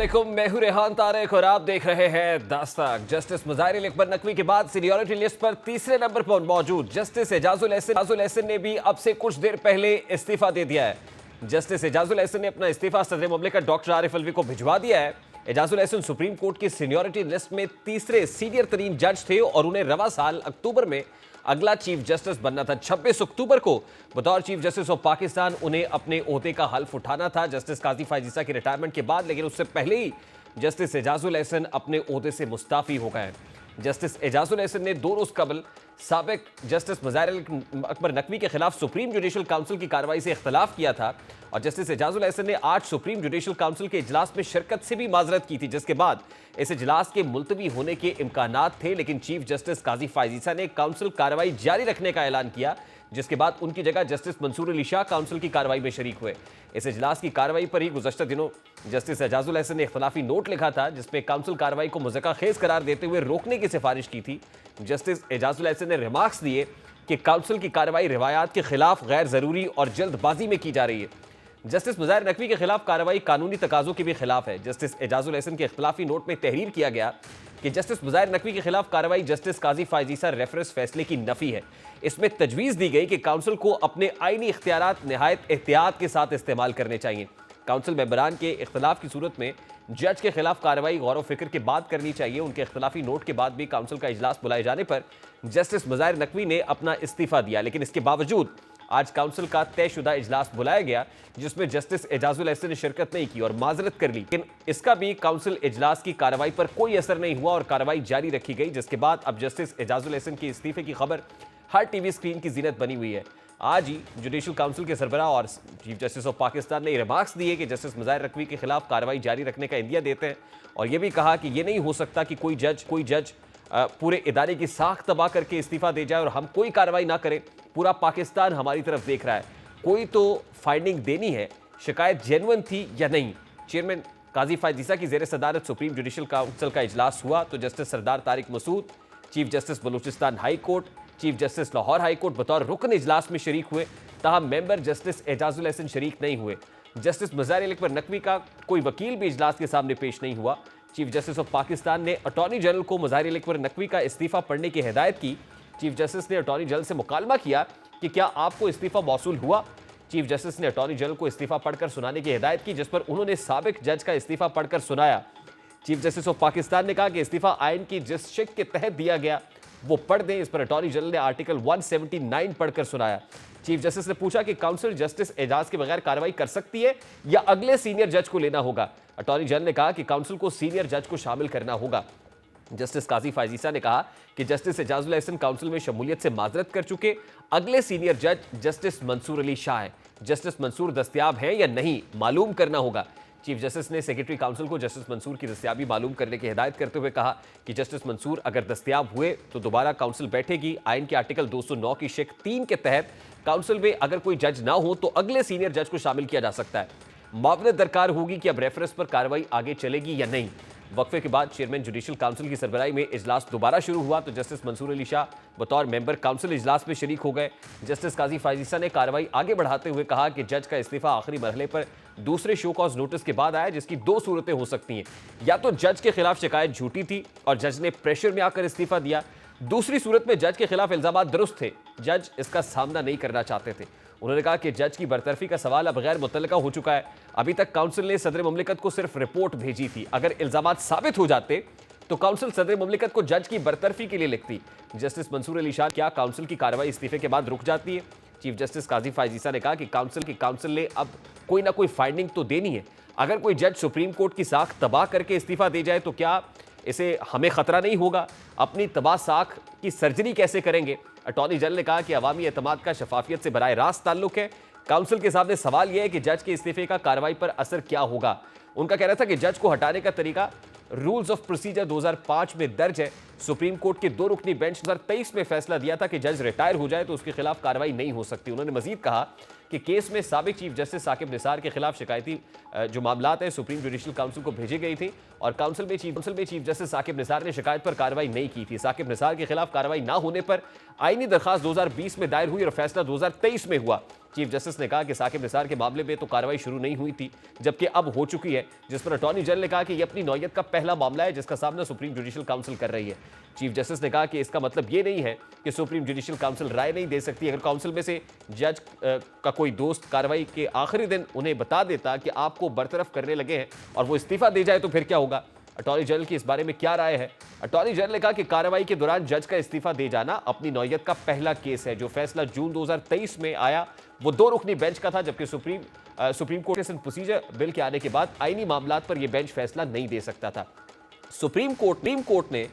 अस्सलामुअलैकुम, मैं हूं रेहान तारिक और आप देख रहे हैं दास्तान। जस्टिस मुज़ाहिर अकबर नकवी के बाद सीनियरिटी लिस्ट पर तीसरे नंबर पर मौजूद जस्टिस एजाजुल एहसन ने भी अब से कुछ देर पहले इस्तीफा दे दिया है। जस्टिस एजाजुल एहसन ने अपना इस्तीफा सदर मुमलिकत डॉक्टर आरिफ अलवी को भिजवा दिया है। एजाजुल एहसन सुप्रीम कोर्ट की सीनियरिटी लिस्ट में तीसरे सीनियर तरीन जज थे और उन्हें रवा साल अक्टूबर में अगला चीफ जस्टिस बनना था। 26 अक्टूबर को बतौर चीफ जस्टिस ऑफ पाकिस्तान उन्हें अपने ओहदे का हल्फ उठाना था जस्टिस काजी फायज ईसा की रिटायरमेंट के बाद, लेकिन उससे पहले ही जस्टिस एजाजुल एहसन अपने ओहदे से मुस्ताफी हो गए। जस्टिस एजाजुल एहसन ने 2 रोज कबल साबिक जस्टिस मुज़ाहिर अकबर नकवी के खिलाफ सुप्रीम जुडिशल काउंसिल की कार्रवाई से इख्तलाफ किया था और जस्टिस एजाजुल एहसन ने आज सुप्रीम जुडिशल काउंसिल के इजलास में शिरकत से भी माजरत की थी, जिसके बाद इस इजलास के मुलतवी होने के इम्कानात थे। लेकिन चीफ जस्टिस काजी फायज ईसा ने काउंसिल कार्रवाई जारी रखने का ऐलान किया, जिसके बाद उनकी जगह जस्टिस मंसूर अली शाह काउंसिल की कार्रवाई में शरीक हुए। इस इजलास की कार्रवाई पर ही गुज़श्ता दिनों जस्टिस एजाजुल एहसन ने इख्तलाफी नोट लिखा था, जिसमें काउंसिल कार्रवाई को मुज़क्का खेज करार देते हुए रोकने की सिफारिश की थी। जस्टिस एजाजुल एहसन ने रिमार्क्स दिए कि काउंसिल की कार्रवाई रिवायात के खिलाफ गैर जरूरी और जल्दबाजी में की जा रही है। जस्टिस मुज़ाहिर नकवी के खिलाफ कार्रवाई कानूनी तकाजों के भी खिलाफ है। जस्टिस एजाजुल एहसन के इख्तलाफी नोट में तहरीर किया गया कि जस्टिस मुज़ाहिर नकवी के खिलाफ कार्रवाई जस्टिस काजी फायज ईसा रेफरेंस फैसले की नफी है। इसमें तजवीज़ दी गई कि काउंसिल को अपने आईनी इख्तियारात निहायत एहतियात के साथ इस्तेमाल करने चाहिए। काउंसिल मेंबरान के इख्तलाफ की सूरत में जज के खिलाफ कार्रवाई गौर व फिक्र के बाद करनी चाहिए। उनके इख्तलाफी नोट के बाद भी काउंसिल का इजलास बुलाए जाने पर जस्टिस मुज़ाहिर नकवी ने अपना इस्तीफा दिया, लेकिन इसके बावजूद आज काउंसिल का तयशुदा इजलास बुलाया गया, जिसमें जस्टिस एजाजुल एहसन ने शिरकत नहीं की और माजरत कर ली। लेकिन इसका भी काउंसिल इजलास की कार्रवाई पर कोई असर नहीं हुआ और कार्रवाई जारी रखी गई, जिसके बाद अब जस्टिस एजाजुल एहसन के इस्तीफे की खबर हर टीवी स्क्रीन की जीनत बनी हुई है। आज ही जुडिशल काउंसिल के सरबराह और चीफ जस्टिस ऑफ पाकिस्तान ने रिमार्क्स दिए कि जस्टिस मुज़ाहिर नकवी के खिलाफ कार्रवाई जारी रखने का इंदिया देते हैं और यह भी कहा कि यह नहीं हो सकता कि कोई जज पूरे इदारे की साख तबाह करके इस्तीफा दे जाए और हम कोई कार्रवाई ना करें। पूरा पाकिस्तान हमारी तरफ देख रहा है, कोई तो फाइंडिंग देनी है, शिकायत जेन्युइन थी या नहीं। चेयरमैन काजी फायज ईसा की ज़ेर सदारत सुप्रीम जुडिशल काउंसिल का इजलास हुआ तो justice Sardar Tariq Masood, chief justice Balochistan high court, chief justice Lahore high court बतौर रुकन इजलास में शरीक हुए। ताहम मेंबर जस्टिस एजाजुल एहसन शरीक नहीं हुए। जस्टिस मुज़ाहिर अकबर नकवी का कोई वकील भी इजलास के सामने पेश नहीं हुआ। चीफ जस्टिस ऑफ पाकिस्तान ने अटॉर्नी जनरल को मुज़ाहिर अकबर नकवी का इस्तीफा पढ़ने की हिदायत की। चीफ जस्टिस ने अटॉर्नी जनरल से मुकालमा किया कि क्या आपको इस्तीफा मौसूल हुआ। चीफ जस्टिस ने अटॉर्नी जनरल को इस्तीफा पढ़कर सुनाने की हिदायत की, जिस पर उन्होंने साबिक जज का इस्तीफा पढ़कर सुनाया। चीफ जस्टिस ऑफ पाकिस्तान ने कहा कि इस्तीफा आइन की जिस शिक के तहत दिया गया वो पढ़ दें। इस पर अटॉर्नी जनरल ने आर्टिकल 179 पढ़कर सुनाया। चीफ जस्टिस ने पूछा कि काउंसिल जस्टिस एजाज के बगैर कार्रवाई कर सकती है या अगले सीनियर जज को लेना होगा। अटॉर्नी जनरल ने कहा कि काउंसिल को सीनियर जज को शामिल करना होगा। जस्टिस काजी फायज ईसा ने कहा कि जस्टिस एजाजुल एहसन काउंसिल में शमूलियत से माजरत कर चुके। अगले सीनियर जज जस्टिस मंसूर अली शाह हैं। जस्टिस मंसूर दस्तयाब हैं या नहीं मालूम करना होगा। चीफ जस्टिस ने सेक्रेटरी काउंसिल को जस्टिस मंसूर की दस्तयाबी मालूम करने की हिदायत करते हुए कहा कि जस्टिस मंसूर अगर दस्तयाब हुए तो दोबारा काउंसिल बैठेगी। आइन के आर्टिकल 209 की शिक 3 के तहत काउंसिल में अगर कोई जज ना हो तो अगले सीनियर जज को शामिल किया जा सकता है। मावनत दरकार होगी कि अब रेफरेंस पर कार्रवाई आगे चलेगी या नहीं। वक्फे के बाद चेयरमैन जुडिशल काउंसिल की सरबराही में इजलास दोबारा शुरू हुआ तो जस्टिस मंसूर अली शाह बतौर मेंबर काउंसिल इजलास में शरीक हो गए। जस्टिस काजी फायज ईसा ने कार्रवाई आगे बढ़ाते हुए कहा कि जज का इस्तीफा आखिरी मरहले पर दूसरे शो कॉज नोटिस के बाद आया, जिसकी 2 सूरतें हो सकती हैं। या तो जज के खिलाफ शिकायत झूठी थी और जज ने प्रेशर में आकर इस्तीफा दिया। दूसरी सूरत में जज के खिलाफ इल्जाम दुरुस्त थे, जज इसका सामना नहीं करना चाहते थे। उन्होंने कहा कि जज की बरतरफी का सवाल अब गैर मुतल्लका हो चुका है। अभी तक काउंसिल ने सदर मुमलिकत को सिर्फ रिपोर्ट भेजी थी। अगर इल्जामात साबित हो जाते तो काउंसिल सदर मुमलिकत को जज की बरतरफी के लिए लिखती। जस्टिस मंसूर अली शाह, क्या काउंसिल की कार्रवाई इस्तीफे के बाद रुक जाती है? चीफ जस्टिस काजी फायज ईसा ने कहा कि काउंसिल ने अब कोई ना कोई फाइंडिंग तो देनी है। अगर कोई जज सुप्रीम कोर्ट की साख तबाह करके इस्तीफा दे जाए तो क्या इसे हमें खतरा नहीं होगा? अपनी तबाह साख की सर्जरी कैसे करेंगे? अटॉर्नी जनरल ने कहा कि अवामी एतमाद का शफाफियत से बराह रास्त ताल्लुक है। काउंसिल के सामने सवाल यह है कि जज के इस्तीफे का कार्रवाई पर असर क्या होगा। उनका कहना था कि जज को हटाने का तरीका रूल्स ऑफ प्रोसीजर 2005 में दर्ज है। सुप्रीम कोर्ट के 2 रुकनी बेंच 2023 में फैसला दिया था कि जज रिटायर हो जाए तो उसके खिलाफ कार्रवाई नहीं हो सकती। उन्होंने मजीद कहा कि केस में साबिक चीफ जस्टिस साकिब निसार के खिलाफ शिकायती जो मामलात हैं सुप्रीम जुडिशल काउंसिल को भेजी गई थी और काउंसिल में चीफ जस्टिस साकिब निसार ने शिकायत पर कार्रवाई नहीं की थी। साकिब निसार के खिलाफ कार्रवाई ना होने पर आईनी दरखास्त 2020 में दायर हुई और फैसला 2023 में हुआ। चीफ जस्टिस ने कहा कि साकिब निसार के मामले में तो कार्रवाई शुरू नहीं हुई थी, जबकि अब हो चुकी है, जिस पर अटॉर्नी जनरल ने कहा कि यह अपनी नौयत का पहला मामला है जिसका सामना सुप्रीम जुडिशल काउंसिल कर रही है। चीफ जस्टिस ने कहा कि इसका मतलब ये नहीं है कि सुप्रीम जुडिशल काउंसिल राय नहीं दे सकती। अगर काउंसिल में से जज का कोई दोस्त कार्रवाई के आखिरी दिन उन्हें बता देता कि आपको बरतरफ करने लगे हैं और वो इस्तीफा दे जाए तो फिर क्या होगा? अटॉर्नी जनरल की इस बारे में क्या राय है? अटॉर्नी जनरल ने कहा कि कार्रवाई के दौरान जज का इस्तीफा दे जाना अपनी नौयत का पहला केस है। जो फैसला जून 2023 में आया वो 2 रुकनी बेंच का था, जबकि सुप्रीम कोर्ट के प्रोसीजर बिल के आने के बाद आईनी मामलात पर यह बेंच फैसला नहीं दे सकता था। सुप्रीम कोर्ट ने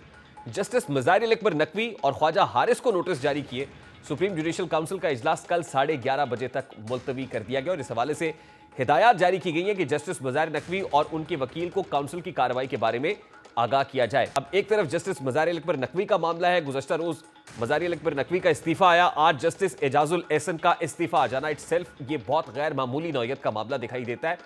जस्टिस मुजारिल अकबर नकवी और ख्वाजा हारिस को नोटिस जारी किए। सुप्रीम जुडिशल काउंसिल का इजलास कल 11:30 बजे तक मुलतवी कर दिया गया और इस हवाले से हिदायत जारी की गई है कि जस्टिस मुजारिल नकवी और उनके वकील को काउंसिल की कार्रवाई के बारे में आगाह किया जाए। अब एक तरफ जस्टिस मुजारिल अकबर नकवी का मामला है। गुज़श्ता रोज मुजारिल अकबर नकवी का इस्तीफा आया। आज जस्टिस एजाजुल एहसन का इस्तीफा आ जाना इटसेल्फ ये बहुत गैर मामूली नौयत का मामला दिखाई देता है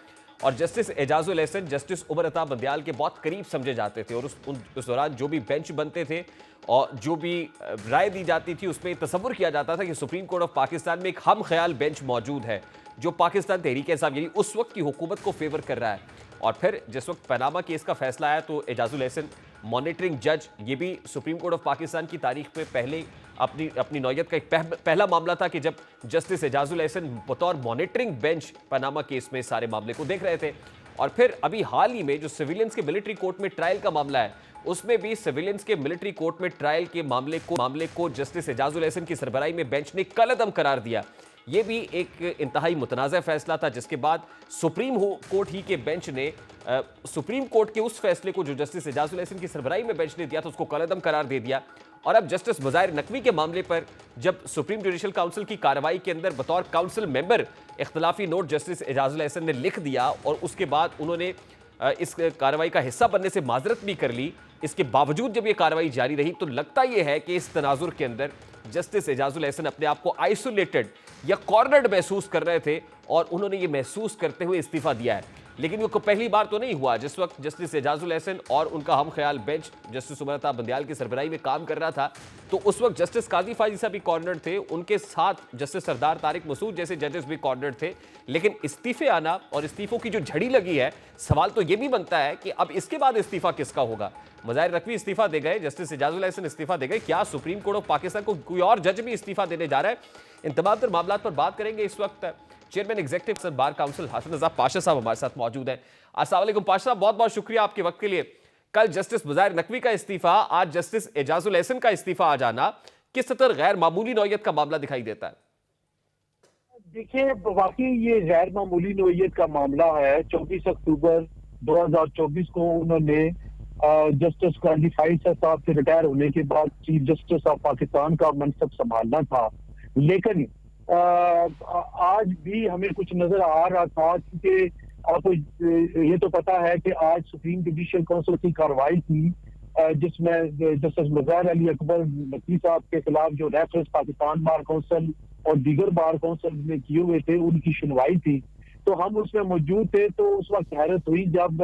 और जस्टिस एजाजुल एहसन जस्टिस उमर अता बंदयाल के बहुत करीब समझे जाते थे और उस दौरान जो भी बेंच बनते थे और जो भी राय दी जाती थी उसमें तसव्वुर किया जाता था कि सुप्रीम कोर्ट ऑफ पाकिस्तान में एक हम ख्याल बेंच मौजूद है जो पाकिस्तान तहरीक-ए-इंसाफ यानी उस वक्त की हुकूमत को फेवर कर रहा है। और फिर जिस वक्त पनामा केस का फैसला आया तो एजाजुल एहसन मॉनिटरिंग जज, ये भी सुप्रीम कोर्ट ऑफ पाकिस्तान की तारीख में पहले अपनी नौयत का एक पहला मामला था कि जब जस्टिस एजाजुल एहसन बतौर मॉनिटरिंग बेंच पनामा केस में सारे मामले को देख रहे थे। और फिर अभी हाल ही में जो सिविलियंस के मिलिट्री कोर्ट में ट्रायल का मामला है उसमें भी सिविलियंस के मिलिट्री कोर्ट में ट्रायल के मामले को जस्टिस एजाजुल एहसन की सरबराही में बेंच ने कलअदम करार दिया। यह भी एक इंतहाई मुतनाज़ फैसला था जिसके बाद सुप्रीम कोर्ट ही के बेंच ने सुप्रीम कोर्ट के उस फैसले को जो जस्टिस एजाजुल एहसन की सरबराही में बेंच ने दिया था उसको कलअदम करार दे दिया। और अब जस्टिस मुजाहिर नकवी के मामले पर जब सुप्रीम जुडिशल काउंसिल की कार्रवाई के अंदर बतौर काउंसिल मेंबर इख्तलाफी नोट जस्टिस एजाजुल एहसन ने लिख दिया और उसके बाद उन्होंने इस कार्रवाई का हिस्सा बनने से माजरत भी कर ली, इसके बावजूद जब यह कार्रवाई जारी रही तो लगता यह है कि इस तनाजुर के अंदर जस्टिस एजाजुल एहसन अपने आप को आइसोलेटेड या कॉर्नर्ड महसूस कर रहे थे और उन्होंने ये महसूस करते हुए इस्तीफा दिया है। लेकिन वो पहली बार तो नहीं हुआ। जिस वक्त जस्टिस एजाजुल एहसन और उनका हम ख्याल बेंच जस्टिस उमर अता बंदयाल की सरबराही में काम कर रहा था तो उस वक्त जस्टिस काजी फाजी साहब भी कॉर्नर्ड थे, उनके साथ जस्टिस सरदार तारिक मसूद जैसे जजेस भी कॉर्नर्ड थे। लेकिन इस्तीफे आना और इस्तीफों की जो झड़ी लगी है, सवाल तो यह भी बनता है कि अब इसके बाद इस्तीफा किसका होगा। मुजाहिर नकवी इस्तीफा दे गए, जस्टिस एजाजुल एहसन इस्तीफा दे गए, क्या सुप्रीम कोर्ट ऑफ पाकिस्तान को कोई और जज भी इस्तीफा देने जा रहा है? इन तमाम तर मामलों पर बात करेंगे। इस वक्त chairman executive bar council Hasan Raza Pasha साहब हमारे साथ मौजूद हैं। अस्सलाम वालेकुम पाशा साहब, बहुत बहुत शुक्रिया आपके वक्त के लिए। कल जस्टिस मुजाहिर नकवी का इस्तीफा, आज जस्टिस एजाजुल एहसन का इस्तीफा आ जाना किस तरह गैर मामूली नौयत का मामला दिखाई देता है? देखिए, वाकई ये गैर मामूली नौयत का मामला है। 24 अक्टूबर 2024 को उन्होंने जस्टिस काजी फाइज साहब से रिटायर होने के बाद चीफ जस्टिस ऑफ पाकिस्तान का मनसब संभालना था। लेकिन आज भी हमें कुछ नजर आ रहा था क्योंकि आपको ये तो पता है कि आज सुप्रीम जुडिशल काउंसिल की कार्रवाई थी जिसमें जस्टिस मुजाहिर अली अकबर नकवी साहब के खिलाफ जो रेफरेंस पाकिस्तान बार काउंसिल और दीगर बार काउंसिल ने किए हुए थे उनकी सुनवाई थी। तो हम उसमें मौजूद थे। तो उस वक्त हैरत हुई जब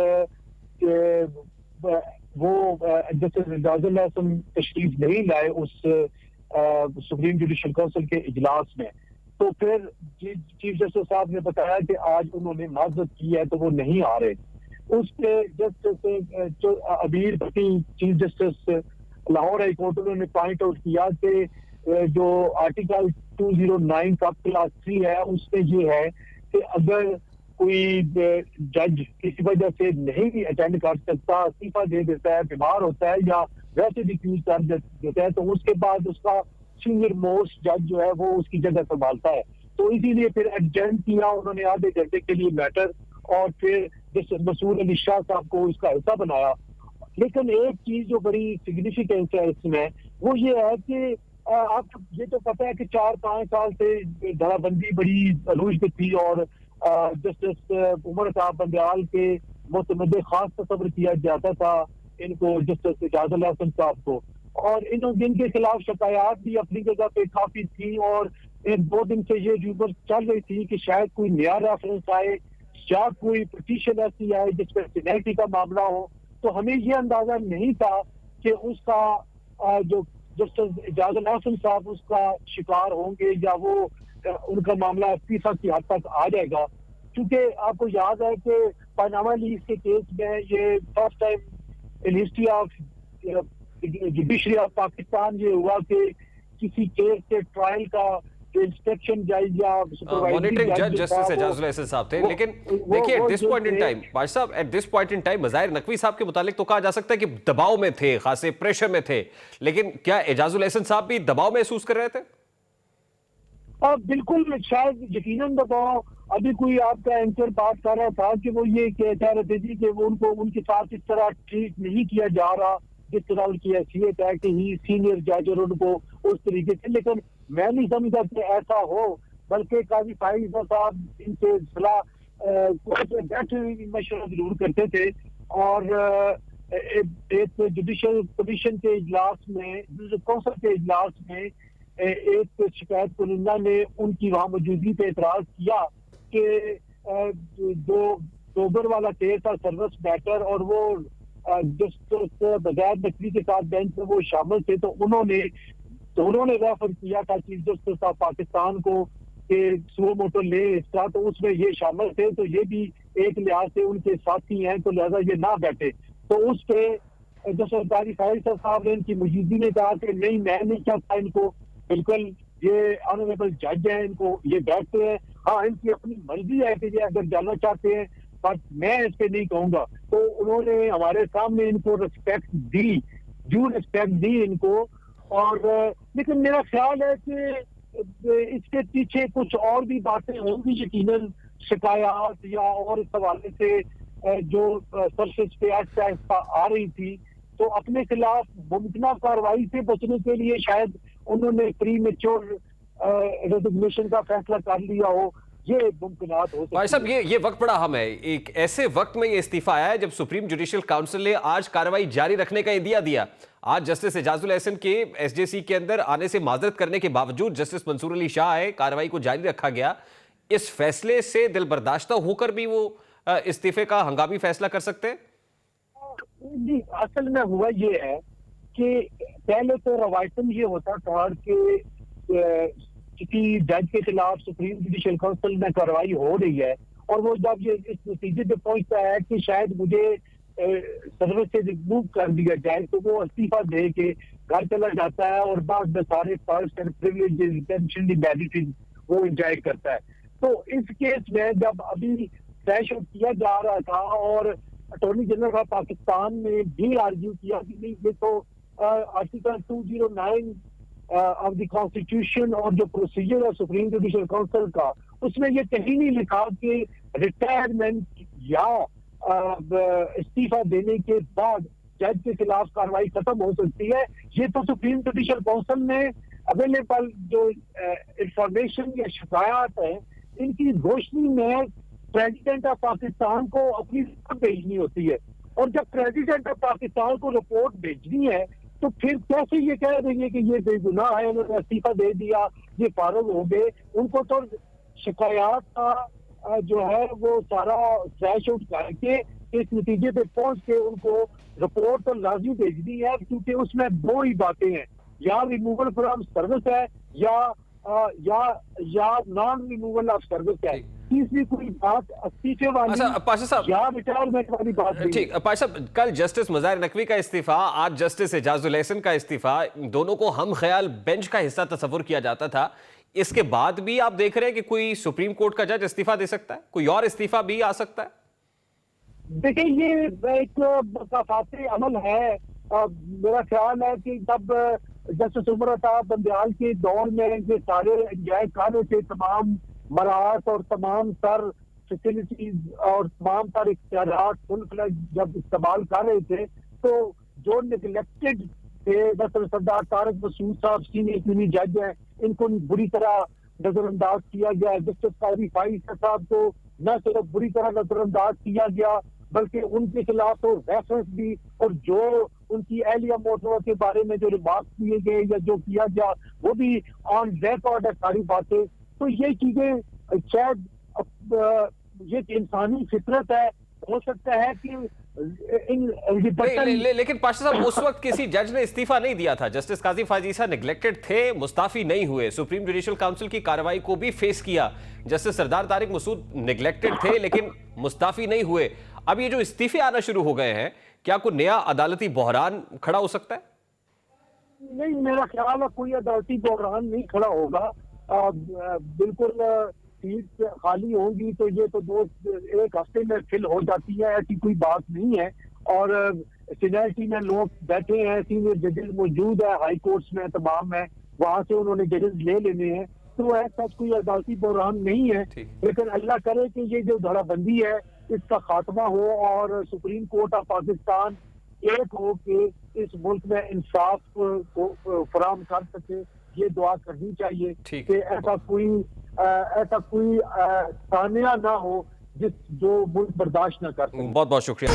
वो जस्टिस एजाजुल एहसन तशरीफ नहीं लाए उस सुप्रीम जुडिशल काउंसिल के इजलास में। तो फिर चीफ जस्टिस साहब ने बताया कि आज उन्होंने माजरत की है तो वो नहीं आ रहे। उसके justice Abeer Bhatti chief justice Lahore high court उन्होंने पॉइंट आउट किया कि जो आर्टिकल 209 का क्लास 3 है उसमें ये है कि अगर कोई जज किसी वजह से नहीं भी अटेंड कर सकता, इस्तीफा दे देता है, बीमार होता है या वैसे डिक्यूज कर देता है तो उसके बाद उसका सीनियर मोस्ट जज जो है वो उसकी जगह संभालता है। तो इसीलिए फिर एडजेंट किया उन्होंने आधे घंटे के लिए मैटर और फिर जस्टिस मसूद अली शाह साहब को इसका हिस्सा बनाया। लेकिन एक चीज जो बड़ी सिग्निफिकेंस है इसमें वो ये है कि आपको ये तो पता है कि 4-5 साल से धराबंदी बड़ी अरूज पे थी और जस्टिस उमर साहब बंदयाल के मुतमद्दे खास तस्वर किया जाता था इनको जस्टिस एजाजुल एहसन साहब को, और जिनके खिलाफ शिकायत भी अपनी जगह पे काफी थी और एक दो दिन से ये र्यूमर चल रही थी कि शायद कोई नया रेफरेंस आए या कोई पिटीशन ऐसी आए जिसमें पेनल्टी का मामला हो, तो हमें ये अंदाजा नहीं था कि उसका जो जस्टिस इजाजुल हसन साहब उसका शिकार होंगे या वो उनका मामला इस्तीफा की हद तक आ जाएगा। क्योंकि आपको याद है कि पनामा लीक्स के केस में ये first time in history of judiciary of Pakistan ये हुआ कि किसी केस के ट्रायल का जो इंस्पेक्शन जज या मॉनिटरिंग जज जस्टिस एजाजुल हसन साहब थे। लेकिन देखिए at this point in time भाई साहब, at this point in time Mazahir Naqvi साहब के मुतालिक तो कहा जा सकता है कि दबाव में थे, खासे प्रेशर में थे, लेकिन क्या एजाजुल हसन साहब भी दबाव महसूस कर रहे थे? बिल्कुल, शायद यकीनन दबाव। अभी कोई आपका एंकर बात कर रहा था कि वो ये कह रहे थे कि वो उनको उनके साथ इस तरह ट्रीट नहीं किया जा रहा जिस तरह उनकी हैसियत है कि ही सीनियर जज और उनको उस तरीके से। लेकिन मैं नहीं समझता कि ऐसा हो, बल्कि काजी फाइज साहब इनसे सलाह कोर्ट में बैठे हुए मशवरा जरूर करते थे। और एक जुडिशल कमीशन के इजलास में, जुडिशल काउंसिल के इजलास में एक शिकायत कुनिंदा ने उनकी वहां मौजूदगी पे एतराज किया कि जो दोबर वाला केस था सर्विस मैटर और वो जस्टिस बगैर नकवी के साथ बेंच में वो शामिल थे, तो उन्होंने रेफर किया था चीफ जस्टिस ऑफ पाकिस्तान को कि सुओ मोटो ले इसका, तो उसमें ये शामिल थे, तो ये भी एक लिहाज से उनके साथी हैं, तो लिहाजा ये ना बैठे। तो उस पे जस्टिस काजी फाइज साहब ने इनकी मौजूदगी ने कहा कि नहीं, मैं नहीं चाहता इनको, बिल्कुल ये ऑनरेबल जज हैं, इनको ये बैठते हैं, हाँ इनकी अपनी मर्जी है कि ये अगर जाना चाहते हैं, बट मैं इस पे नहीं कहूंगा। तो उन्होंने हमारे सामने इनको रिस्पेक्ट दी, ड्यू रिस्पेक्ट दी इनको। और लेकिन मेरा ख्याल है कि इसके पीछे कुछ और भी बातें होंगी यकीनन, शिकायत या और इस हवाले से जो सरफेस पे आहिस्ता आ रही थी, तो अपने खिलाफ मुमकिन कार्रवाई से बचने के लिए शायद उन्होंने प्री मेच्योर रेजिग्नेशन का फैसला कर लिया हो, ये मुमकिनात हो सकती है। भाई साहब ये वक्त बड़ा अहम है। एक ऐसे वक्त में ये इस्तीफा आया है जब सुप्रीम जुडिशियल काउंसिल ने आज कार्रवाई जारी रखने का इंदिया दिया। आज जस्टिस एजाजुल हसन के एसजेसी के अंदर आने से माजरत करने के बावजूद जस्टिस मंसूर अली शाह है, कार्रवाई को जारी रखा गया। इस फैसले से दिल बर्दाश्ता होकर भी वो इस्तीफे का हंगामी फैसला कर सकते हैं? असल में हुआ ये है कि पहले तो रवायतन ये होता था कि किसी जज के खिलाफ सुप्रीम जुडिशियल काउंसिल में कार्रवाई हो रही है और वो जब ये इस नतीजे पे पहुंचता है कि शायद मुझे सर्विस से रिमूव कर दिया जाए, तो वो इस्तीफा दे के घर चला जाता है और बाद में सारे perks and privileges, pension, benefit वो एंजॉय करता है। तो इस केस में जब अभी फ्लैश आउट किया जा रहा था और अटॉर्नी जनरल ऑफ पाकिस्तान ने भी आर्ग्यू किया कि नहीं, ये तो आर्टिकल 209 ऑफ द कॉन्स्टिट्यूशन और जो प्रोसीजर है सुप्रीम जुडिशियल काउंसिल का, उसमें ये कहीं नहीं लिखा कि रिटायरमेंट या इस्तीफा देने के बाद जज के खिलाफ कार्रवाई खत्म हो सकती है। ये तो सुप्रीम जुडिशियल काउंसिल ने अवेलेबल जो इंफॉर्मेशन या शिकायत है, इनकी रोशनी में प्रेसिडेंट ऑफ पाकिस्तान को अपनी रिपोर्ट भेजनी होती है। और जब प्रेसिडेंट ऑफ पाकिस्तान को रिपोर्ट भेजनी है, तो फिर कैसे ये कह रही है कि ये बेगुनाह है, उन्होंने इस्तीफा दे दिया, ये फारुग हो गए। उनको तो शिकायत का जो है वो सारा फ्लैश आउट करके इस नतीजे पे पहुंच के उनको रिपोर्ट तो लाजमी भेजनी है, क्योंकि उसमें दो ही बातें हैं, या रिमूवल फ्रॉम सर्विस है या नॉन रिमूवल ऑफ सर्विस है। तीसरी कोई बात इस्तीफे वाली या रिटायरमेंट वाली बात नहीं। ठीक पाशा साहब, कल जस्टिस मज़ाहिर नकवी का इस्तीफा, आज जस्टिस एजाजुल हसन का इस्तीफा, दोनों को हम ख्याल बेंच का हिस्सा तस्वुर किया जाता था। इसके बाद भी आप देख रहे हैं कि कोई सुप्रीम कोर्ट का जज इस्तीफा दे सकता है, कोई और इस्तीफा भी आ सकता है? देखिए, ये एक मुकाफाती अमल है। मेरा ख्याल है कि जब जस्टिस उमर अता बंदयाल के दौर में ये सारे एंजॉय कर रहे थे, तमाम मराहत और तमाम तर फैसिलिटीज और तमाम तर इख्तियारात फुल फ्लैज जब इस्तेमाल कर रहे थे, तो जो निगलेक्टेड थे, जैसे सरदार तारक मसूद साहब सीनियर जूनियर जज हैं, इनको बुरी तरह नजरअंदाज किया गया। जस्टिस काजी फाइज साहब को न सिर्फ बुरी तरह नजरअंदाज किया गया, बल्कि उनके खिलाफ तो रेफरेंस भी और जो उनकी एहलिया मोहतरमा के बारे में जो रिमार्क किए गए या जो किया गया वो भी ऑन रिकॉर्ड है सारी बातें। तो ये चीजें शायद ये इंसानी फितरत है, हो सकता है कि लेकिन पाशा साहब उस वक्त किसी जज ने इस्तीफा नहीं दिया था। जस्टिस काजी फाजीसा नेग्लेक्टेड थे, मुस्ताफी नहीं हुए, सुप्रीम जुडिशियल काउंसिल की कार्रवाई को भी फेस किया। जस्टिस सरदार तारिक मसूद नेग्लेक्टेड थे लेकिन मुस्ताफी नहीं हुए। अब ये जो इस्तीफे आना शुरू हो गए हैं, क्या कोई नया अदालती बहरान खड़ा हो सकता है? नहीं, मेरा ख्याल है कोई अदालती बहरान नहीं खड़ा होगा। बिल्कुल सीट खाली होगी तो ये तो एक हफ्ते में फिल हो जाती है, ऐसी कोई बात नहीं है। और सीनियरिटी में लोग बैठे हैं, सीनियर जजेस मौजूद है हाई कोर्ट्स में, तमाम है, वहां से उन्होंने जजेस ले लेने हैं। तो ऐसा कोई अदालती बहरान नहीं है, लेकिन अल्लाह करे कि ये जो धड़ाबंदी है इसका खात्मा हो और सुप्रीम कोर्ट ऑफ पाकिस्तान एक हो के इस मुल्क में इंसाफ को फराहम कर सके। ये दुआ करनी चाहिए कि ऐसा कोई सानिया ना हो जो मुल्क बर्दाश्त ना कर सके। बहुत बहुत शुक्रिया।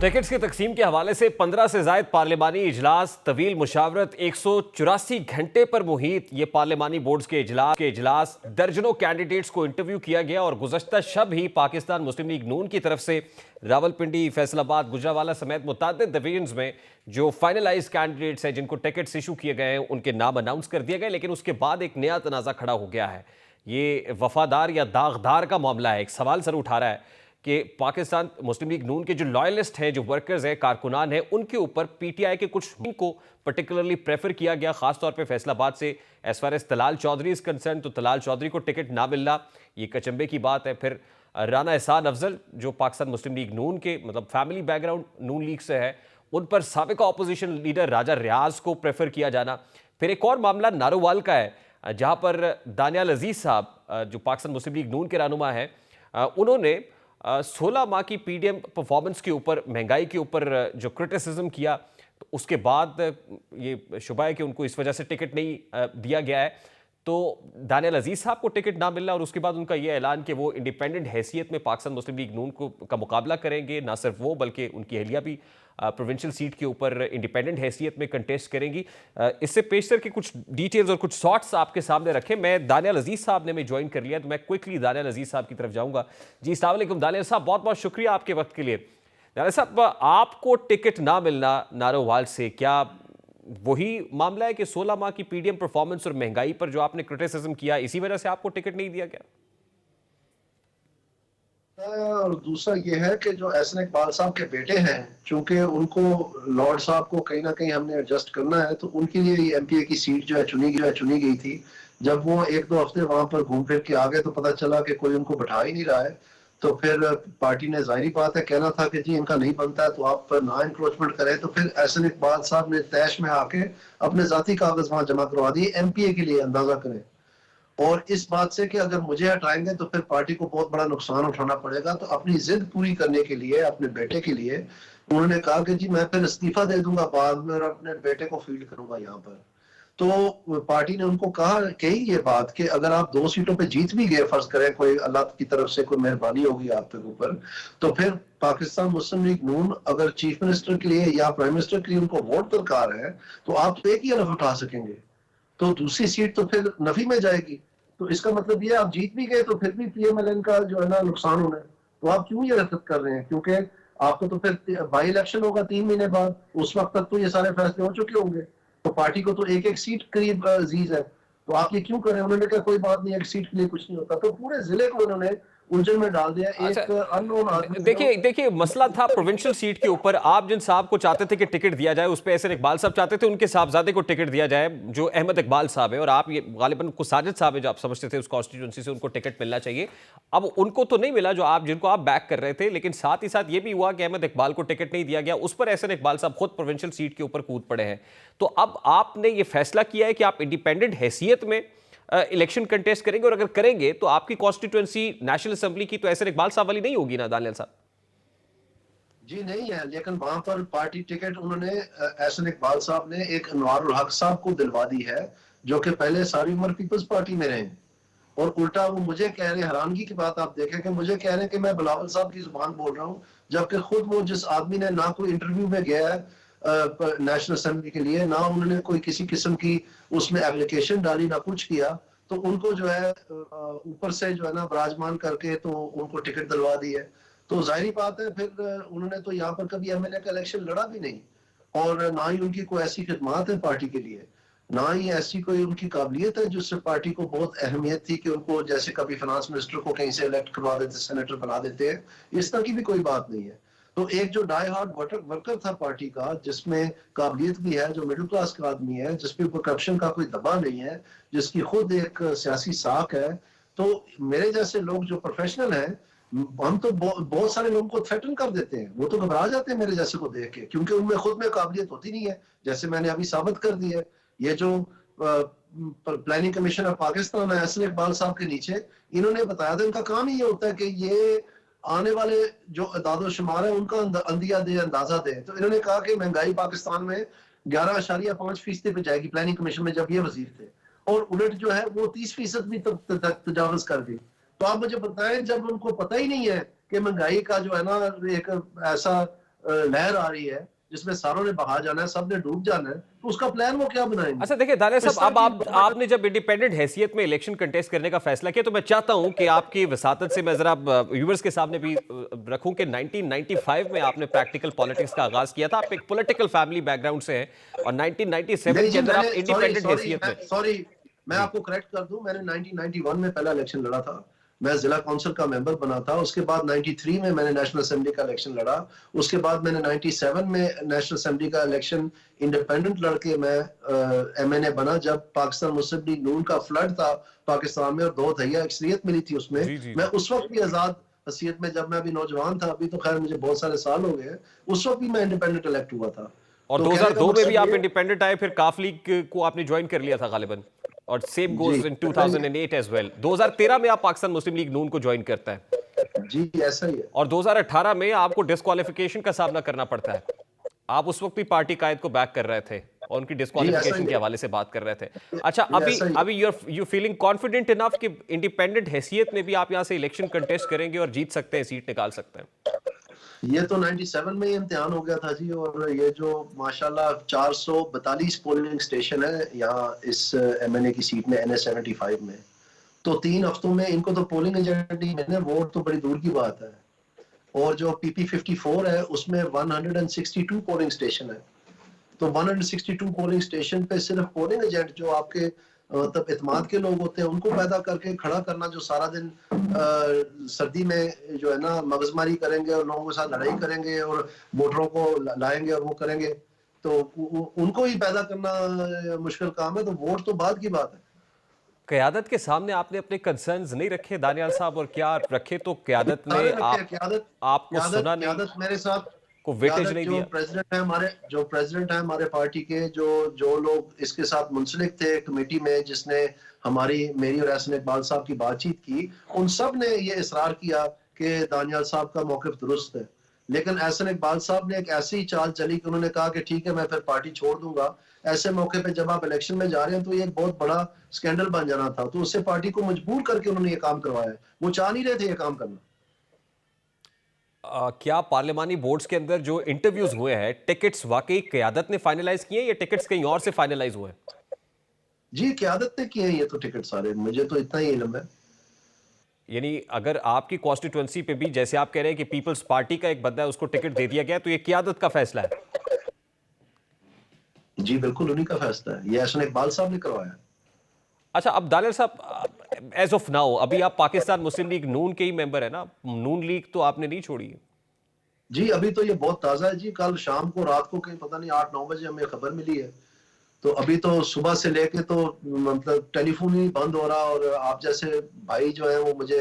टिकट्स की तकसीम के हवाले से 15 से जायद पार्लिमानी इजलास, तवील मुशावरत, 184 घंटे पर मुहित ये पार्लिमानी बोर्ड्स के इजलास, दर्जनों कैंडिडेट्स को इंटरव्यू किया गया और गुज़श्ता शब ही पाकिस्तान मुस्लिम लीग नून की तरफ से रावलपिंडी, फैसलाबाद, गुजरावाला समेत मुतअद्दिद डिवीजन्स में जो फाइनलाइज कैंडिडेट्स हैं जिनको टिकट्स इशू किए गए हैं उनके नाम अनाउंस कर दिए गए। लेकिन उसके बाद एक नया तनाज़ा खड़ा हो गया है। ये वफादार या दागदार का मामला है। एक सवाल सर उठा रहा है कि पाकिस्तान मुस्लिम लीग नून के जो लॉयलिस्ट हैं, जो वर्कर्स हैं, कारकुनान हैं, उनके ऊपर पीटीआई के कुछ को पर्टिकुलरली प्रेफर किया गया, खासतौर पे फैसलाबाद से। As far as Talal Chaudhry is concern, तो तलाल चौधरी को टिकट ना मिलना ये कचंबे की बात है। फिर राना एहसान अफजल जो पाकिस्तान मुस्लिम लीग नून के मतलब फैमिली बैकग्राउंड नून लीग से है, उन पर साबिका अपोजिशन लीडर राजा रियाज को प्रेफर किया जाना। फिर एक और मामला नारोवाल का है जहाँ पर दानियाल अजीज साहब जो पाकिस्तान मुस्लिम लीग नून के रहनुमा हैं, उन्होंने 16 माह की पीडीएम परफॉर्मेंस के ऊपर, महंगाई के ऊपर जो क्रिटिसिज्म किया, तो उसके बाद ये शुबा है कि उनको इस वजह से टिकट नहीं दिया गया है। तो दानियाल अजीज साहब को टिकट ना मिलना और उसके बाद उनका ये ऐलान कि वो इंडिपेंडेंट हैसियत में पाकिस्तान मुस्लिम लीग नून का मुकाबला करेंगे। ना सिर्फ वो बल्कि उनकी अहलिया भी प्रोविंशियल सीट के ऊपर इंडिपेंडेंट हैसियत में कंटेस्ट करेंगी। इससे पेशतर के कुछ डिटेल्स और कुछ शॉट्स आपके सामने रखे। मैं दानियाल अजीज साहब ने ज्वाइन कर लिया, तो मैं क्विकली दानियाल अजीज साहब की तरफ जाऊंगा। जी अस्सलाम वालेकुम दानियाल साहब, बहुत बहुत शुक्रिया आपके वक्त के लिए। दानियाल साहब, आपको टिकट ना मिलना नारोवाल से, क्या वही मामला है कि 16 माह की पीडीएम परफॉर्मेंस और महंगाई पर जो आपने क्रिटिसिज्म किया, इसी वजह से आपको टिकट नहीं दिया गया? और दूसरा ये है कि जो एहसन इकबाल साहब के बेटे हैं, चूंकि उनको लॉर्ड साहब को कहीं ना कहीं हमने एडजस्ट करना है, तो उनके लिए ये एमपीए की सीट जो है चुनी गई थी। जब वो 1-2 हफ्ते वहां पर घूम फिर के आ गए तो पता चला कि कोई उनको बैठा ही नहीं रहा है। तो फिर पार्टी ने, जाहिर बात है, कहना था कि जी इनका नहीं बनता है तो आप ना इंक्रोचमेंट करें। तो फिर एहसन इकबाल साहब ने तैश में आके अपने जाती कागज वहां जमा करवा दिए एमपीए के लिए, अंदाजा करें। और इस बात से कि अगर मुझे हटाएंगे तो फिर पार्टी को बहुत बड़ा नुकसान उठाना पड़ेगा। तो अपनी जिद पूरी करने के लिए, अपने बेटे के लिए, उन्होंने कहा कि जी मैं फिर इस्तीफा दे दूंगा बाद में और अपने बेटे को फील्ड करूंगा यहाँ पर। तो पार्टी ने उनको कही ये बात कि अगर आप 2 सीटों पे जीत भी गए, फर्ज करें कोई अल्लाह की तरफ से कोई मेहरबानी होगी आपके ऊपर, तो फिर पाकिस्तान मुस्लिम लीग नून अगर चीफ मिनिस्टर के लिए या प्राइम मिनिस्टर के लिए उनको वोट दरकार है तो आप तो एक ही हलफ उठा सकेंगे, तो दूसरी सीट तो फिर नफी में जाएगी। तो इसका मतलब ये आप जीत भी गए तो फिर भी पीएमएलएन का जो है ना नुकसान होना है। तो आप क्यों ये हरकत कर रहे हैं? क्योंकि आपको तो फिर बाई इलेक्शन होगा 3 महीने बाद, उस वक्त तक तो ये सारे फैसले हो चुके होंगे। तो पार्टी को तो एक सीट करीब अजीज है, तो आप ये क्यों करें? उन्होंने कहा कोई बात नहीं, एक सीट के लिए कुछ नहीं होता। तो पूरे जिले को उन्होंने उलझन में डाल दिया। एक अननोन आदमी, देखिए मसला था प्रोविंशियल सीट के ऊपर। आप जिन साहब को चाहते थे कि टिकट दिया जाए, उस पे एहसन इकबाल साहब चाहते थे उनके साहबजादे को टिकट दिया जाए जो अहमद इकबाल साहब है, और आप ये गालिबन को साजिद साहब है जो आप समझते थे उस कॉन्स्टिट्यूंसी से उनको टिकट मिलना चाहिए। अब उनको तो नहीं मिला जो जिनको आप बैक कर रहे थे, लेकिन साथ ही साथ ये भी हुआ कि अहमद इकबाल को टिकट नहीं दिया गया। उस पर एहसन इकबाल साहब खुद प्रोविंशियल सीट के ऊपर कूद पड़े हैं। तो अब आपने ये फैसला किया है कि आप इंडिपेंडेंट हैसियत में इलेक्शन कंटेस्ट करेंगे, और अगर करेंगे तो आपकी कॉन्स्टिट्यूएंसी नेशनल असेंबली की तो एहसन इकबाल साहब वाली नहीं होगी ना दानियाल साहब? जी नहीं है, लेकिन वहां पर पार्टी टिकट उन्होंने एहसन इकबाल साहब ने एक अनवारुल हक साहब को दिलवा दी है, जो कि पहले सारी उम्र पीपल्स पार्टी में रहे। और उल्टा वो मुझे कह रहे हैं, हैरानगी की बात आप देखें कि मुझे कह रहे हैं कि मैं बिलावल साहब की जुबान बोल रहा हूँ, जबकि खुद वो जिस आदमी ने ना कोई इंटरव्यू में गया है नेशनल असेंबली के लिए, ना उन्होंने कोई किसी किस्म की उसमें एप्लीकेशन डाली, ना कुछ किया, तो उनको जो है ऊपर से जो है ना विराजमान करके तो उनको टिकट दिलवा दी है। तो जाहिर बात है फिर उन्होंने तो यहाँ पर कभी एमएलए का इलेक्शन लड़ा भी नहीं, और ना ही उनकी कोई ऐसी खिदमत है पार्टी के लिए, ना ही ऐसी कोई उनकी काबिलियत है जिससे पार्टी को बहुत अहमियत थी कि उनको जैसे कभी फाइनेंस मिनिस्टर को कहीं से इलेक्ट करवा देते, सेनेटर बना देते हैं। इस तरह की भी कोई बात नहीं है। तो एक जो डाई हार्ड वर्कर था पार्टी का, जिसमें काबिलियत भी है, जो मिडिल क्लास का आदमी है, जिसपे करप्शन का कोई दबाव नहीं है, जिसकी खुद एक सियासी साख है, तो मेरे जैसे लोग जो प्रोफेशनल हैं, हम तो बहुत सारे लोगों को थ्रेटन कर देते हैं, वो तो घबरा जाते हैं मेरे जैसे को देख के, क्योंकि उनमें खुद में काबिलियत होती नहीं है, जैसे मैंने अभी साबित कर दी है। ये जो प्लानिंग कमीशन ऑफ पाकिस्तान है एहसन इकबाल साहब के नीचे, इन्होंने बताया था, इनका काम ही ये होता है कि ये आने वाले जो अदादो शुमार है उनका अंदिया दे, अंदाजा दे। तो इन्होंने कहा कि महंगाई पाकिस्तान में 11.5% पे जाएगी प्लानिंग कमीशन में, जब ये वजीर थे, और उलट जो है वो 30% भी तक तजावज कर गई। तो आप मुझे बताएं, जब उनको पता ही नहीं है कि महंगाई का जो है ना एक ऐसा लहर आ रही है जिसमें सारों ने बहा जाना है, सब ने डूब जाना है, तो उसका प्लान वो क्या बनाएंगे? अच्छा देखिए दानियाल साहब, अब आपने जब इंडिपेंडेंट हैसियत में इलेक्शन कंटेस्ट करने का फैसला किया, तो मैं चाहता हूं कि आपकी वसातत से मैं जरा व्यूअर्स के सामने भी रखूं कि 1995 में आपने प्रैक्टिकल पॉलिटिक्स का आगाज किया था। आप एक पॉलिटिकल फैमिली बैकग्राउंड से हैं और 1997 के अंदर आप इंडिपेंडेंट हैसियत में। सॉरी, मैं आपको करेक्ट कर दूं, मैंने 1991 में पहला इलेक्शन लड़ा था, मैं जिला काउंसिल का मेंबर बना था। उसके बाद 93 में मैंने नेशनल असेंबली का इलेक्शन लड़ा। उसके बाद मैंने 97 में नेशनल असेंबली का इलेक्शन इंडिपेंडेंट लड़के मैं एमएनए बना, जब पाकिस्तान मुस्लिम लीग नून का फ्लड था पाकिस्तान में और 2 दहिया अक्सरियत मिली थी उसमें। मैं उस वक्त भी आजाद हसीयत में, जब मैं अभी नौजवान था, अभी तो खैर मुझे बहुत सारे साल हो गए, उस वक्त भी मैं इंडिपेंडेंट इलेक्ट हुआ था। और 2002 में भी आप इंडिपेंडेंट आए, फिर काफ लीग को आपने ज्वाइन कर लिया था गालिबन, और same goes in 2008 as well. 2013 में आप पाकिस्तान मुस्लिम लीग नून को ज्वाइन करता है। जी ऐसा ही है। और 2018 में आपको डिस्क्वालिफिकेशन का सामना करना पड़ता है। आप उस वक्त भी पार्टी कायद को बैक कर रहे थे और उनकी डिस्क्वालिफिकेशन के हवाले से बात कर रहे थे। अच्छा, अभी यू फीलिंग कॉन्फिडेंट इनफ कि इंडिपेंडेंट हैसियत में भी आप यहां से इलेक्शन कंटेस्ट करेंगे और जीत सकते हैं, सीट निकाल सकते हैं? ये तो 97 में ही इम्तिहान हो गया था जी, और ये जो माशाल्लाह 442 पोलिंग स्टेशन है यहाँ इस एमएनए की सीट में, NS 75 में, तो 3 हफ्तों में इनको तो पोलिंग एजेंट ही मैंने, वोट तो बड़ी दूर की बात है। और जो PP 54 है उसमें 162 पोलिंग स्टेशन है, तो 162 पोलिंग स्टेशन पे सिर्फ पोलिंग एजेंट जो आपके तब इत्मीनान के लोग होते हैं उनको पैदा करके खड़ा करना, जो सारा दिन सर्दी में जो है ना मगजमारी करेंगे और लोगों के साथ लड़ाई करेंगे और वोटरों को लाएंगे और वो करेंगे, तो उनको ही पैदा करना मुश्किल काम है। तो वोट तो बाद की बात है। क़यादत के सामने आपने अपने कंसर्न्स नहीं रखे दानियाल साहब, और क्या रखे तो क़यादत ने आपको सुना नहीं, क़यादत मेरे साथ को वेटेज नहीं दिया। जो प्रेसिडेंट है हमारे पार्टी के, जो लोग इसके साथ मुंसलिक थे कमेटी में, जिसने मेरी और एहसन इकबाल साहब की बातचीत की, उन सब ने ये इसरार किया कि दानियाल साहब का मौक़िफ़ दुरुस्त है। लेकिन एहसन इकबाल साहब ने एक ऐसी चाल चली कि उन्होंने कहा कि ठीक है मैं फिर पार्टी छोड़ दूंगा। ऐसे मौके पे जब आप इलेक्शन में जा रहे हैं तो ये एक बहुत बड़ा स्कैंडल बन जाना था, तो उससे पार्टी को मजबूर करके उन्होंने ये काम करवाया। वो चाह नहीं रहे थे ये काम करना। क्या पार्लिमानी बोर्ड्स के अंदर जो इंटरव्यूज हुए हैं, टिकट्स वाकई क़यादत ने फाइनलाइज किए या टिकट्स कहीं और से फाइनलाइज हुए? जी क़यादत ने किए हैं ये तो टिकट सारे, मुझे तो इतना ही इल्म है। यानी अगर आपकी कॉन्स्टिट्यूएंसी पे भी, जैसे आप कह रहे हैं कि पीपल्स पार्टी का एक बंदा है उसको टिकट दे दिया गया, तो ये क़यादत का फैसला है? जी बिल्कुल उन्हीं का फैसला है, ये एहसन इकबाल साहब ने करवाया। अच्छा, अब दानियाल साहब, एज ऑफ नाउ अभी आप पाकिस्तान मुस्लिम लीग नून के ही मेंबर है ना, नून लीग तो आपने नहीं छोड़ी? जी अभी तो ये बहुत ताज़ा है जी। कल शाम को, रात को कहीं पता नहीं 8-9 बजे हमें खबर मिली है, तो अभी तो सुबह से लेके तो मतलब टेलीफोन ही बंद हो रहा, और आप जैसे भाई जो है वो मुझे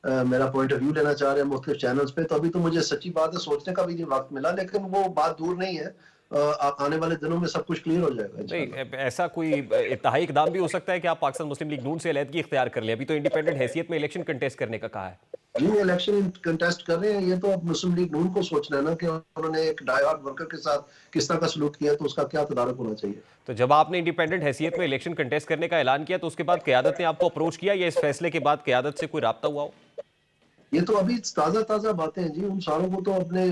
मेरा पॉइंट ऑफ व्यू लेना चाह रहे हैं मुख्तलिफ चैनल्स पे, तो अभी तो मुझे सच्ची बात है सोचने का भी नहीं वक्त मिला, लेकिन वो बात दूर नहीं है। आने वाले दिनों में सब कुछ क्लियर हो जाएगा। नहीं, ऐसा कोई इत्तेहाई इक़दाम भी हो सकता है कि आप पाकिस्तान मुस्लिम लीग नून से अलहदगी इख्तियार कर लें? अभी तो इंडिपेंडेंट हैसियत में इलेक्शन कंटेस्ट करने का कहा है। जी इलेक्शन कंटेस्ट कर रहे हैं, ये तो अब मुस्लिम लीग नून को सोचना है ना कि उन्होंने एक डायहार्ड वर्कर के साथ किस तरह का सलूक किया, तो उसका क्या तदारक होना चाहिए। तो जब आपने इंडिपेंडेंट हैसियत में इलेक्शन कंटेस्ट करने का ऐलान किया तो उसके बाद क़यादत ने आपको अप्रोच किया या इस फैसले के बाद क़यादत से कोई राब्ता हुआ हो? ये तो अभी ताजा बातें हैं जी, उन सारों को तो अपने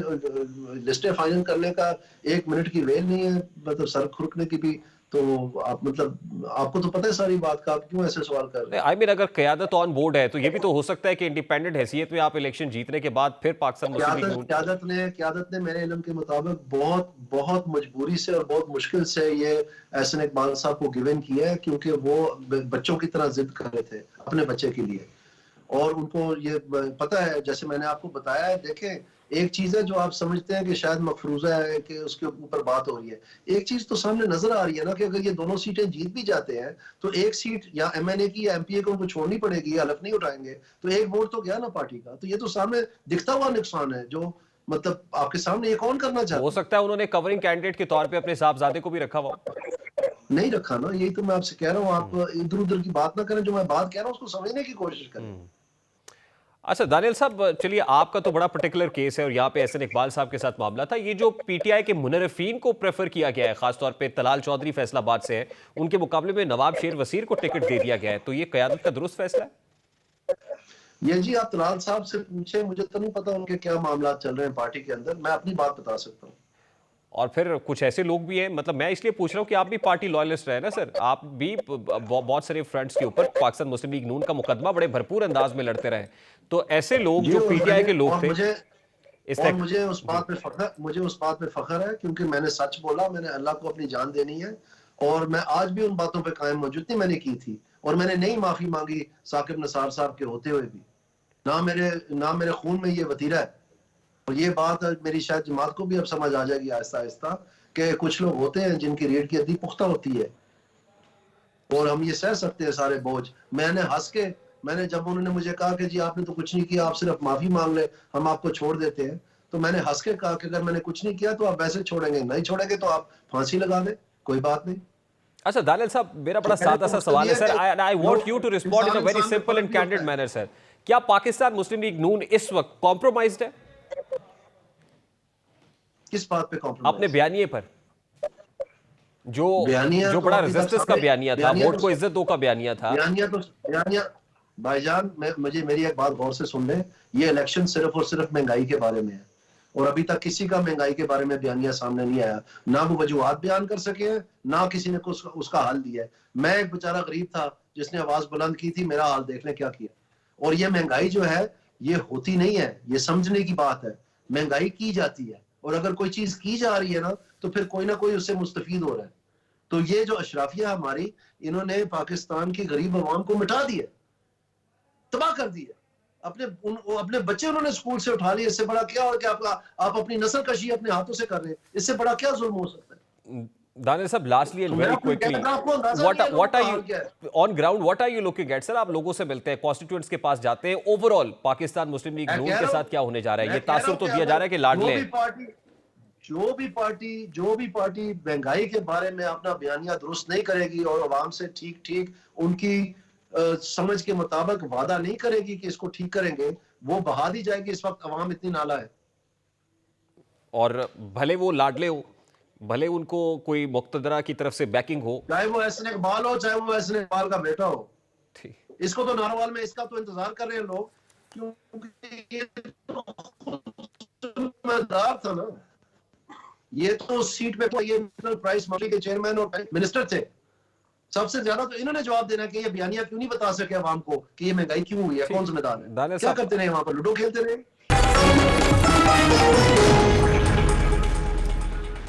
लिस्टें फाइनल करने का 1 मिनट की वेल नहीं है, मतलब सर खुरकने की भी। तो आप मतलब आपको तो पता है सारी बात का, आप क्यों ऐसे सवाल कर रहे हैं? आई मीन अगर क़यादत ऑन बोर्ड है तो ये भी तो हो सकता है कि इंडिपेंडेंट हैसियत में आप इलेक्शन जीतने के बाद फिर पाकिस्तान मुस्लिम लीग नून क़यादत ने मेरे इल्म के मुताबिक बहुत बहुत मजबूरी से और बहुत मुश्किल से ये एहसन इकबाल साहब को गिवन किया है, क्योंकि वो बच्चों की तरह जिद कर रहे थे अपने बच्चे के लिए। और उनको ये पता है, जैसे मैंने आपको बताया है, देखें एक चीज है जो आप समझते हैं कि शायद मफरूजा है कि उसके ऊपर बात हो रही है, एक चीज तो सामने नजर आ रही है ना कि अगर ये दोनों सीटें जीत भी जाते हैं तो एक सीट या एमएनए की या एमपीए को उनको छोड़नी पड़ेगी, हलफ नहीं उठाएंगे, तो एक वोट तो गया ना पार्टी का। तो ये तो सामने दिखता हुआ नुकसान है जो मतलब आपके सामने ये कौन करना चाहता है। हो सकता है उन्होंने कवरिंग कैंडिडेट के तौर पे अपने साहबजादे को भी रखा हुआ। नहीं रखा ना, यही तो मैं आपसे कह रहा हूँ, आप इधर उधर की बात ना करें, जो मैं बात कह रहा हूँ उसको समझने की कोशिश करें। अच्छा दानियल साहब, चलिए आपका तो बड़ा पर्टिकुलर केस है और यहाँ पे एहसन इकबाल साहब के साथ मामला था। ये जो पीटीआई के मुनर्रफीन को प्रेफर किया गया है, खासतौर पे तलाल चौधरी फैसलाबाद से है, उनके मुकाबले में नवाब शेर वसीर को टिकट दे दिया गया है, तो ये क़यादत का दुरुस्त फैसला है? ये जी आप तलाल साहब से पूछे, मुझे तो नहीं पता उनके क्या मामला चल रहे हैं पार्टी के अंदर, मैं अपनी बात बता सकता हूँ। और फिर कुछ ऐसे लोग भी हैं, मतलब मैं इसलिए पूछ रहा हूँ कि आप भी पार्टी लॉयलिस्ट रहे ना सर, आप भी बहुत सारे फ्रंट्स के ऊपर पाकिस्तान मुस्लिम लीग नून का मुकदमा बड़े भरपूर अंदाज में लड़ते रहे, तो ऐसे लोग जो पीटीआई के लोग थे, मुझे उस बात पे फख्र है क्योंकि मैंने सच बोला, मैंने अल्लाह को अपनी जान देनी है और मैं आज भी उन बातों पे कायम हूं जितनी मैंने की थी, और मैंने नहीं माफी मांगी साकिब नसार साहब के होते हुए भी, ना मेरे खून में ये वतीरा है। और ये बात मेरी शायद जमात को भी अब समझ आ जाएगी आहिस्ता आहिस्ता कि कुछ लोग होते हैं जिनकी रीढ़ की हड्डी पुख्ता होती है और हम ये सह सकते हैं सारे बोझ। मैंने जब उन्होंने मुझे कहा कि जी आपने तो कुछ नहीं किया, आप सिर्फ माफी मांग ले, हम आपको छोड़ देते हैं, तो मैंने हंस के कहा कि अगर मैंने कुछ नहीं किया तो आप वैसे छोड़ेंगे, नहीं छोड़ेंगे तो आप फांसी लगा दें, कोई बात नहीं। अच्छा दानियल साहब, मेरा बड़ा सादा सा सवाल है sir, I want you to respond in a very simple and candid manner sir. क्या पाकिस्तान मुस्लिम लीग नून इस वक्त कॉम्प्रोमाइज्ड है? किस बात पे कॉम्प्रोमाइज? अपने बयानिए पर, जो बड़ा रेजिस्टेंस का बयानिया था, वोट को इज्जत दो का बयानिया था। बयानिया भाईजान, मेरी एक बात गौर से सुन ले, ये इलेक्शन सिर्फ और सिर्फ महंगाई के बारे में है और अभी तक किसी का महंगाई के बारे में बयानिया सामने नहीं आया, ना वो वजूहात बयान कर सके हैं, ना किसी ने उसका हल दिया है। मैं एक बेचारा गरीब था जिसने आवाज बुलंद की थी, मेरा हाल देख ले क्या किया। और ये महंगाई जो है ये होती नहीं है, ये समझने की बात है, महंगाई की जाती है और अगर कोई चीज की जा रही है ना तो फिर कोई ना कोई उससे मुस्तफीद हो रहा है। तो ये जो अशराफिया हमारी, इन्होंने पाकिस्तान की गरीब अवाम को मिटा दिया, तबाह कर दिया, अपने बच्चे उन्होंने स्कूल से उठा लिए। इससे बड़ा क्या हो कि आप अपनी नस्ल कशी अपने हाथों से कर रहे हैं, इससे बड़ा क्या जुल्म हो सकता है? दानियल साहब, lastly and very quickly, what are you on ground? What are you looking at? Sir, आप लोगों से मिलते हैं, कॉन्स्टिट्यूएंट्स के पास जाते हैं, ओवरऑल पाकिस्तान मुस्लिम लीग नून के साथ क्या होने जा रहा है? ये तासुर तो दिया जा रहा है कि लाडले जो भी पार्टी महंगाई के बारे में अपना बयानिया दुरुस्त नहीं करेगी और अवाम से ठीक उनकी समझ के मुताबिक वादा नहीं करेगी कि इसको ठीक करेंगे, वो बहा दी जाएगी। इस वक्त अवाम इतनी नाला है, और भले वो लाडले हो, भले उनको कोई मुक्तदरा की तरफ से बैकिंग हो, चाहे वो एहसन इकबाल हो, चाहे वो एहसन इकबाल का बेटा हो, इसको तो नारोवाल में इसका तो इंतजार कर रहे हैं लोग, क्योंकि ये तो जिम्मेदार था ना, ये तो सीट पे ये प्राइस मनी के चेयरमैन और मिनिस्टर थे। सबसे ज्यादा तो इन्होंने जवाब देना कि ये बयानिया क्यों नहीं बता सके अवाम को कि ये महंगाई क्यों हुई है, कौन जिम्मेदार है? क्या करते रहे वहां पर? लूडो खेलते रहे।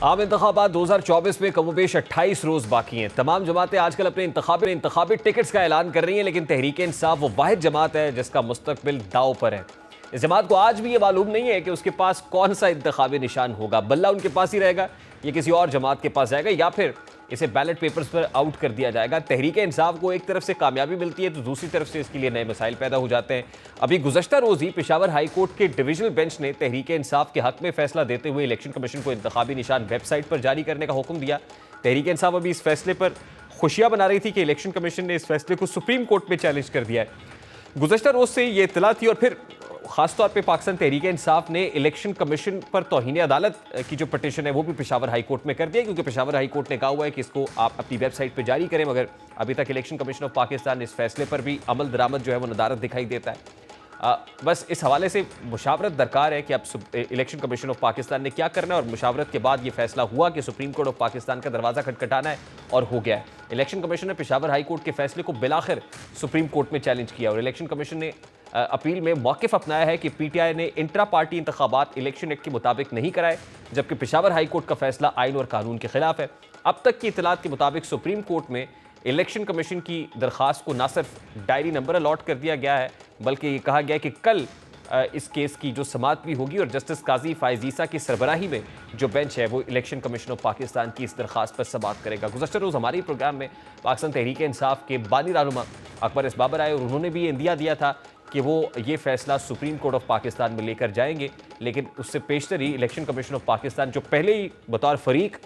आम इंतखाबात 2024 में कमोबेश 28 रोज बाकी हैं। तमाम जमातें आजकल अपने इंतखाबी टिकट्स का ऐलान कर रही हैं, लेकिन तहरीक इंसाफ वो वाहिद जमात है जिसका मुस्तकबिल दाव पर है। इस जमात को आज भी ये मालूम नहीं है कि उसके पास कौन सा इंतखाबी निशान होगा। बल्ला उनके पास ही रहेगा, ये किसी और जमात के पास जाएगा, या फिर इसे बैलेट पेपर्स पर आउट कर दिया जाएगा। तहरीक इंसाफ को एक तरफ से कामयाबी मिलती है तो दूसरी तरफ से इसके लिए नए मसाइल पैदा हो जाते हैं। अभी गुज़श्ता रोज़ ही पेशावर हाई कोर्ट के डिविजनल बेंच ने तहरीक इंसाफ के हक में फैसला देते हुए इलेक्शन कमीशन को इंतखाबी निशान वेबसाइट पर जारी करने का हुक्म दिया। तहरीक इंसाफ अभी इस फैसले पर खुशियां बना रही थी कि इलेक्शन कमीशन ने इस फैसले को सुप्रीम कोर्ट में चैलेंज कर दिया है। गुज़श्ता रोज़ से ये इत्तला थी और फिर खासतौर पे पाकिस्तान तहरीक इंसाफ ने इलेक्शन कमीशन पर तौहीन अदालत की जो पटिशन है वो भी पेशावर हाई कोर्ट में कर दिया, क्योंकि पेशावर हाई कोर्ट ने कहा हुआ है कि इसको आप अपनी वेबसाइट पे जारी करें, मगर अभी तक इलेक्शन कमीशन ऑफ पाकिस्तान इस फैसले पर भी अमल दरामद जो है वो नदारत दिखाई देता है। बस इस हवाले से मुशावरत दरकार है कि अब इलेक्शन कमीशन ऑफ पाकिस्तान ने क्या करना है, और मुशावरत के बाद ये फैसला हुआ कि सुप्रीम कोर्ट ऑफ पाकिस्तान का दरवाज़ा खटखटाना है, और हो गया है। इलेक्शन कमीशन ने पेशावर हाई कोर्ट के फैसले को बिलाखिर सुप्रीम कोर्ट में चैलेंज किया, और इलेक्शन कमीशन ने अपील में मौक़िफ़ अपनाया है कि पीटीआई ने इंट्रा पार्टी इंतखाबात इलेक्शन एक्ट के मुताबिक नहीं कराए, जबकि पेशावर हाई कोर्ट का फैसला आइन और कानून के खिलाफ है। अब तक की इतलात के मुताबिक सुप्रीम कोर्ट में इलेक्शन कमीशन की दरख्वास्त को न सिर्फ डायरी नंबर अलॉट कर दिया गया है, बल्कि ये कहा गया है कि कल इस केस की जो समाअत भी होगी, और जस्टिस काजी फायज़ ईसा की सरबराही में जो बेंच है वो इलेक्शन कमीशन ऑफ पाकिस्तान की इस दरख्वास्त पर समाअत करेगा। गुज़श्ता रोज़ हमारे प्रोग्राम में पाकिस्तान तहरीक इंसाफ के बानी रहनुमा अकबर इस बाबर आए, और उन्होंने भी ये इंदिया दिया था कि वो ये फैसला सुप्रीम कोर्ट ऑफ पाकिस्तान में लेकर जाएंगे, लेकिन उससे पेशतर ही इलेक्शन कमीशन ऑफ पाकिस्तान, जो पहले ही बतौर फरीक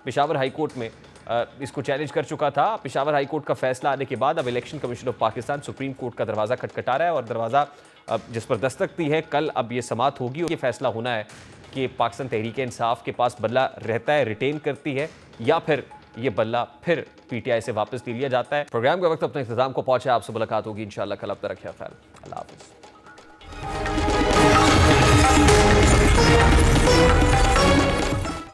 पेशावर हाई कोर्ट में इसको चैलेंज कर चुका था, पेशावर हाई कोर्ट का फैसला आने के बाद अब election commission of Pakistan supreme court का दरवाज़ा खटखटा रहा है, और दरवाज़ा जिस पर दस्तक दी है कल अब ये समाअत होगी, और ये फैसला होना है कि पाकिस्तान तहरीक इंसाफ के पास बल्ला रहता है, रिटेन करती है, या फिर ये बल्ला फिर पीटीआई से वापस ले लिया जाता है। प्रोग्राम के वक्त अपने इख्तिताम को पहुंचा, आपसे मुलाकात होगी इंशाल्लाह कल। अब तक ख्याल, अल्लाह हाफ़िज़।